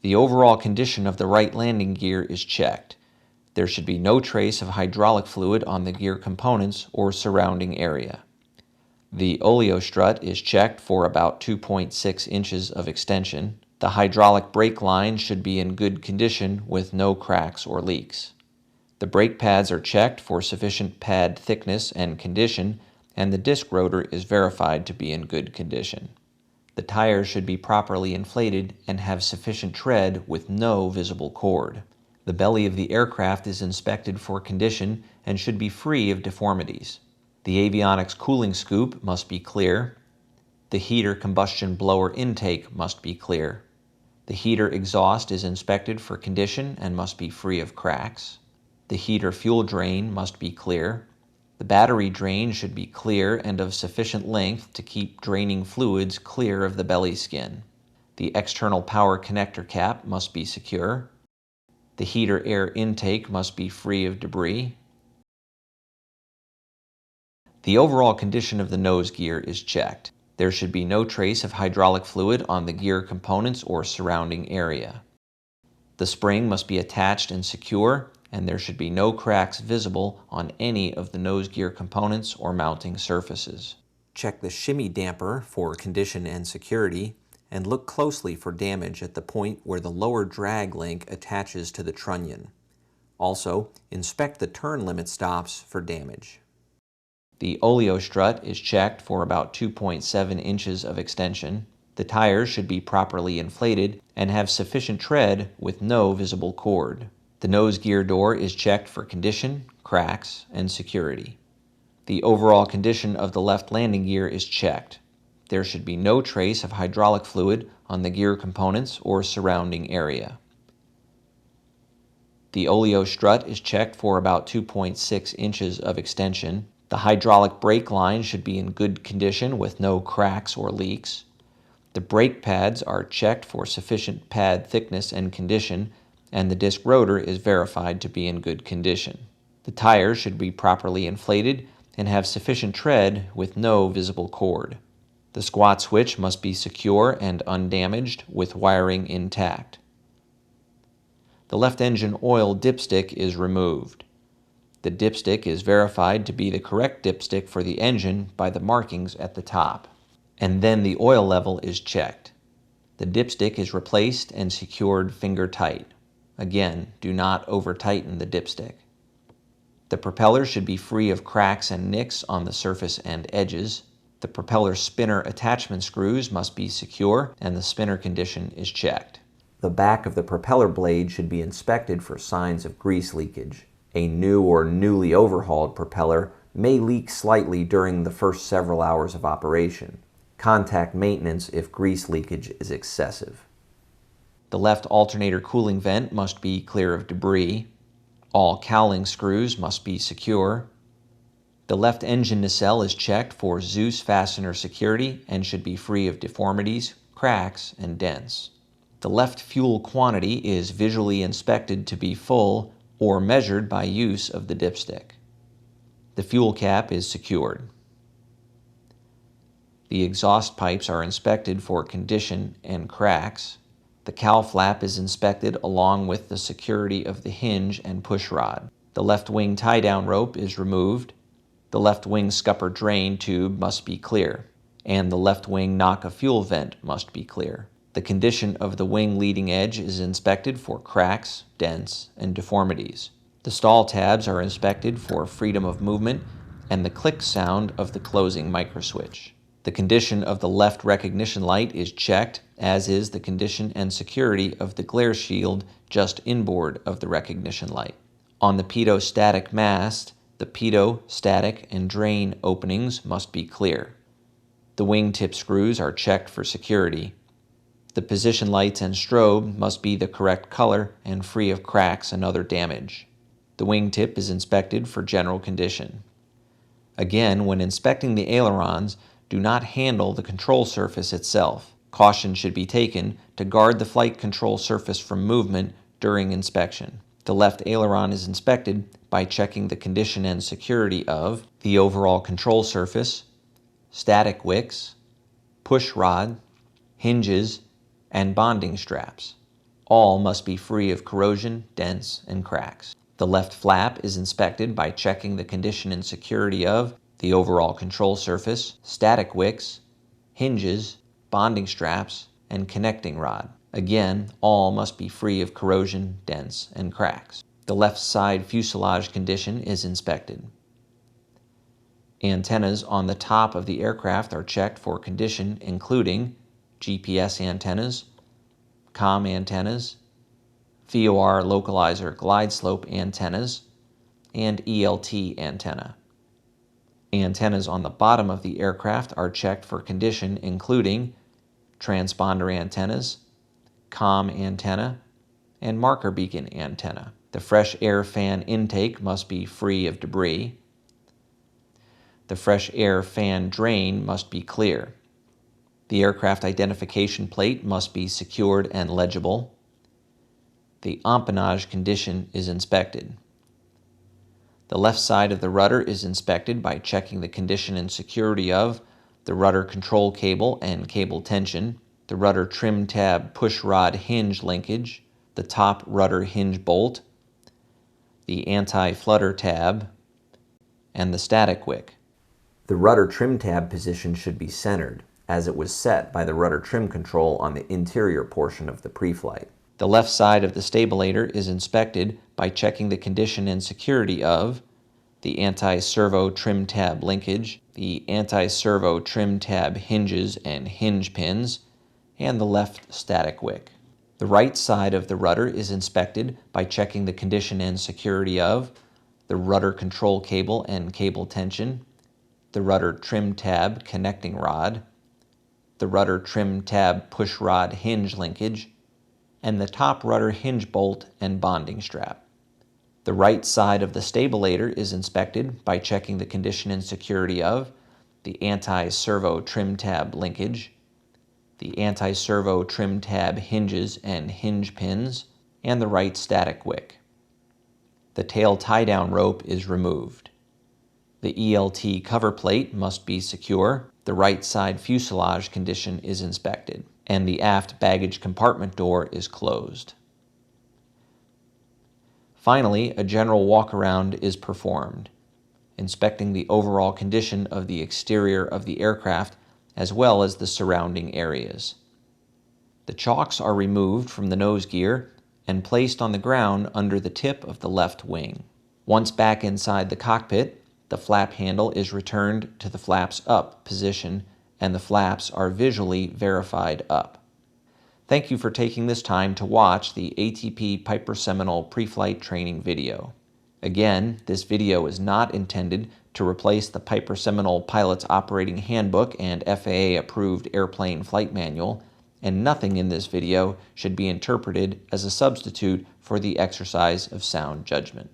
The overall condition of the right landing gear is checked. There should be no trace of hydraulic fluid on the gear components or surrounding area. The Olio Strut is checked for about 2.6 inches of extension. The hydraulic brake line should be in good condition with no cracks or leaks. The brake pads are checked for sufficient pad thickness and condition, and the disc rotor is verified to be in good condition. The tires should be properly inflated and have sufficient tread with no visible cord. The belly of the aircraft is inspected for condition and should be free of deformities. The avionics cooling scoop must be clear. The heater combustion blower intake must be clear. The heater exhaust is inspected for condition and must be free of cracks. The heater fuel drain must be clear. The battery drain should be clear and of sufficient length to keep draining fluids clear of the belly skin. The external power connector cap must be secure. The heater air intake must be free of debris. The overall condition of the nose gear is checked. There should be no trace of hydraulic fluid on the gear components or surrounding area. The spring must be attached and secure, and there should be no cracks visible on any of the nose gear components or mounting surfaces. Check the shimmy damper for condition and security, and look closely for damage at the point where the lower drag link attaches to the trunnion. Also, inspect the turn limit stops for damage. The Olio Strut is checked for about 2.7 inches of extension. The tires should be properly inflated and have sufficient tread with no visible cord. The nose gear door is checked for condition, cracks, and security. The overall condition of the left landing gear is checked. There should be no trace of hydraulic fluid on the gear components or surrounding area. The Olio Strut is checked for about 2.6 inches of extension. The hydraulic brake line should be in good condition with no cracks or leaks. The brake pads are checked for sufficient pad thickness and condition, and the disc rotor is verified to be in good condition. The tires should be properly inflated and have sufficient tread with no visible cord. The squat switch must be secure and undamaged with wiring intact. The left engine oil dipstick is removed. The dipstick is verified to be the correct dipstick for the engine by the markings at the top. And then the oil level is checked. The dipstick is replaced and secured finger tight. Again, do not over-tighten the dipstick. The propeller should be free of cracks and nicks on the surface and edges. The propeller spinner attachment screws must be secure, and the spinner condition is checked. The back of the propeller blade should be inspected for signs of grease leakage. A new or newly overhauled propeller may leak slightly during the first several hours of operation. Contact maintenance if grease leakage is excessive. The left alternator cooling vent must be clear of debris. All cowling screws must be secure. The left engine nacelle is checked for Zeus fastener security and should be free of deformities, cracks, and dents. The left fuel quantity is visually inspected to be full or measured by use of the dipstick. The fuel cap is secured. The exhaust pipes are inspected for condition and cracks. The cowl flap is inspected along with the security of the hinge and push rod. The left wing tie-down rope is removed. The left wing scupper drain tube must be clear, and the left wing knock of fuel vent must be clear. The condition of the wing leading edge is inspected for cracks, dents, and deformities. The stall tabs are inspected for freedom of movement and the click sound of the closing microswitch. The condition of the left recognition light is checked, as is the condition and security of the glare shield just inboard of the recognition light. On the pitot static mast, the pitot, static, and drain openings must be clear. The wingtip screws are checked for security. The position lights and strobe must be the correct color and free of cracks and other damage. The wingtip is inspected for general condition. Again, when inspecting the ailerons, do not handle the control surface itself. Caution should be taken to guard the flight control surface from movement during inspection. The left aileron is inspected by checking the condition and security of the overall control surface, static wicks, push rod, hinges, and bonding straps. All must be free of corrosion, dents, and cracks. The left flap is inspected by checking the condition and security of the overall control surface, static wicks, hinges, bonding straps, and connecting rod. Again, all must be free of corrosion, dents, and cracks. The left side fuselage condition is inspected. Antennas on the top of the aircraft are checked for condition, including GPS antennas, comm antennas, VOR localizer glide slope antennas, and ELT antenna. Antennas on the bottom of the aircraft are checked for condition, including transponder antennas, comm antenna, and marker beacon antenna. The fresh air fan intake must be free of debris. The fresh air fan drain must be clear. The aircraft identification plate must be secured and legible. The empennage condition is inspected. The left side of the rudder is inspected by checking the condition and security of the rudder control cable and cable tension, the rudder trim tab push rod hinge linkage, the top rudder hinge bolt, the anti-flutter tab, and the static wick. The rudder trim tab position should be centered, as it was set by the rudder trim control on the interior portion of the pre-flight. The left side of the stabilator is inspected by checking the condition and security of the anti-servo trim tab linkage, the anti-servo trim tab hinges and hinge pins, and the left static wick. The right side of the rudder is inspected by checking the condition and security of the rudder control cable and cable tension, the rudder trim tab connecting rod, the rudder trim tab push rod hinge linkage, and the top rudder hinge bolt and bonding strap. The right side of the stabilator is inspected by checking the condition and security of the anti-servo trim tab linkage, the anti-servo trim tab hinges and hinge pins, and the right static wick. The tail tie-down rope is removed. The ELT cover plate must be secure, the right side fuselage condition is inspected, and the aft baggage compartment door is closed. Finally, a general walk-around is performed, inspecting the overall condition of the exterior of the aircraft as well as the surrounding areas. The chocks are removed from the nose gear and placed on the ground under the tip of the left wing. Once back inside the cockpit, the flap handle is returned to the flaps up position and the flaps are visually verified up. Thank you for taking this time to watch the ATP Piper Seminole Pre-Flight Training video. Again, this video is not intended to replace the Piper Seminole Pilot's Operating Handbook and FAA-approved airplane flight manual, and nothing in this video should be interpreted as a substitute for the exercise of sound judgment.